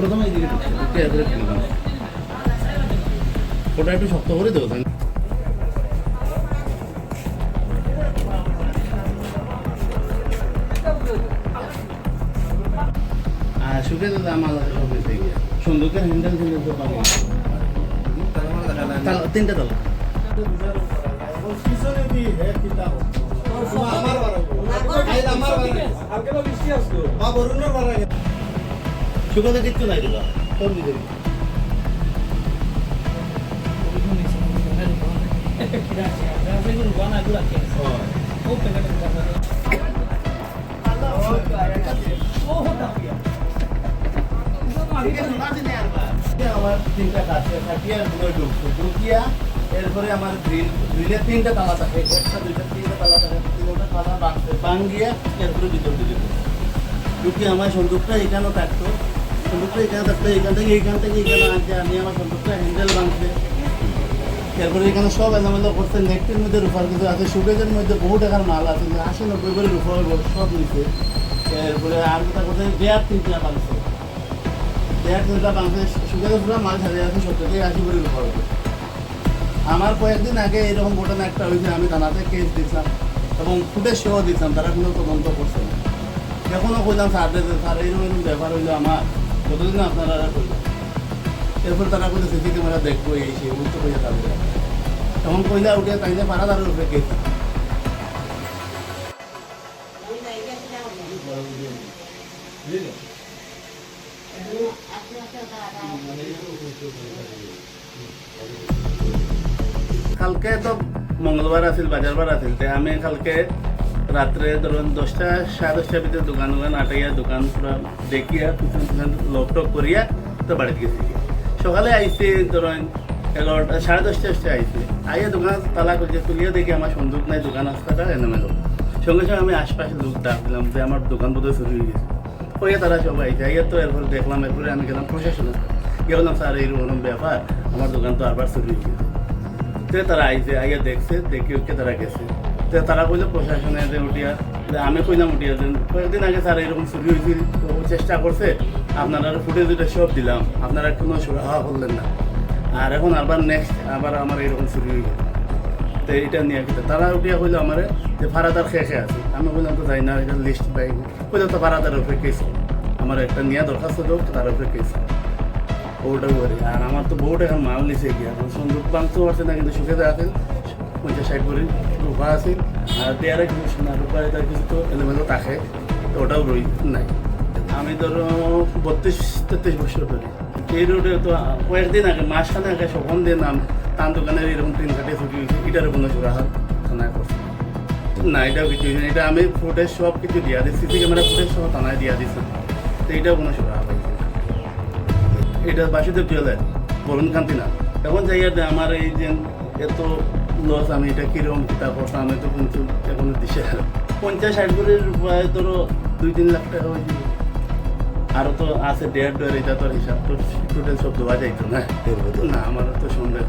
প্রথমে এই দিকে ওটা একটু শক্ত করে দেবো। আর শুকে দিলে আমার সব হয়েছে গিয়ে সন্দুকের হ্যান্ডেল ফ্যান্ডেল তো পাবো তিনটা তালা শুকাতে কিচ্ছু নাই দিবা সব দিতে আমার তিনটা কাছে থাকিয়া ঢুকছে ঢুকিয়া এরপরে আমার গ্রিলের তিনটা তালা থাকে একটা দুইটা তিনটা তালা থাকে তিনটা তালা বাঁধছে বাঙ্গিয়া এরপরে ভিতর দিকে ঢুকিয়ে আমার সন্দুকটা এখানেও থাকতো সন্দুকটা এখানে থাকতো এইখান থেকে এখানে আনছে আমি আমার সন্দুকটা হ্যান্ডেল বাঁধছে এরপরে এখানে সব এলোমেলো করছে নেকটির মধ্যে রুফার কিছু আছে সুগেজের মধ্যে বহু টাকার মাল আছে 80-90 করে রুফার সব নিচ্ছে এরপরে আর কোথা কোথায় বেয়ার তিনটা বাঁধছে বেয়ার তিনটা বাঁধছে সুগেজের পুরো মাল ছাড়ে আছে 70-80 করে রুফার আমার কয়েকদিন আগে এরকম ঘটনা একটা হয়েছে আমি থানাতে কেস দিয়েছিলাম এবং ফুটেজ সেও দিয়েছিলাম তারা কোনো তদন্ত করছে না এখনও কইলাম স্যার এইরকম ব্যাপার হইলো আমার কতদিন আপনারা করলাম এরপর তারা কইলে সিসি ক্যামেরা দেখবো এই সেই বুঝতে কইলে তাদের তখন কইলা উঠে তাইলে পাড়া তাদের উপরে কেস কালকে তো মঙ্গলবার আছিল বাজারবার আছিল আমি কালকে রাত্রে ধরুন 10টা-10:30 ভিতরে দোকান আটাইয়া দোকান পুরো দেখিয়া পিছন লক টক করিয়া তো বাড়িতে গেছি সকালে আইসি ধরুন 11টা 10:30 আইসি আইয়া দোকান তালা করিয়া তুলিয়া দেখি আমার সন্দুক নাই দোকান রাস্তাটা এলোমেলো সঙ্গে সঙ্গে আমি আশপাশে লোক ডাক দিলাম যে আমার দোকান বোধহয় চুরি হয়ে গেছে ওইয়া তারা সবাই আইসে আইয়া তো এরপরে দেখলাম এরপরে আমি গেলাম প্রশাসনে গেলাম স্যার এইরকম ব্যাপার আমার দোকান তো আবার চুরি হয়ে গেছে তারা আইসে আইয়া দেখছে দেখে ওকে তারা গেছে তারা কইলে প্রশাসনে যে উঠিয়া আমি কইলাম উঠিয়া যে কয়েকদিন আগে স্যার এরকম চুরি হয়েছিল চেষ্টা করছে আপনারা ফুটেজ দুটো সব দিলাম আপনারা কোনো সুরাহা করলেন না আর এখন আবার নেক্সট আবার আমার এরকম চুরি হয়ে গেল তো এইটা নিয়ে খেতে তারা উঠিয়া কইলো আমার যে ভাড়াদার খেয়ে আছে আমি বললাম তো যাই না এটা লিস্ট পাই কইলাম তো ভাড়াদার উপরে কেস আমার একটা নিয়ে দরখাস্ত দেবো তার উপরে কেস ওটা করি আর আমার তো বহুত এখন মাল নিচে গিয়ে এখন সন্দুক বাঁধতে পারছে না কিন্তু সুখে আছে 50-60 করে রূপা আছে আর দেয়ারে কিছু সোনা রূপা তার কিছু তো এলোমেলো থাকে তো ওটাও রই নাই আমি ধরো 32-33 বছর ধরে এই রোডে তো কয়েকদিন আগে মাসখানে আগে সখন দিয়ে নাম তান দোকানের এরকম ট্রেন কাটে ছুটি হয়েছে এটারও কোনো সুরাহা থানায় করছে না এটাও কিছু হয়েছে এটা আমি ফুটেজ সব কিছু দিয়া দিই সিসি ক্যামেরা ফুটেজ সব থানায় দিয়া দিচ্ছি তো এইটাও কোনো সুরাহা পাইছে এটা বাসুদেব জুয়েলার বরুণ কান্তি না এখন যাই আমার এই যে এত লস আমি এটা কিরকম কিতাব করতাম আমি তো কিন্তু এখনো দিশে 50-60 করে প্রায় ধরো 2-3 লাখ টাকা হয়েছিল আরও তো আছে 1.5 এটা তো হিসাব তো টোটাল সব দেওয়া যাইতো না না আমার তো সন্দেহ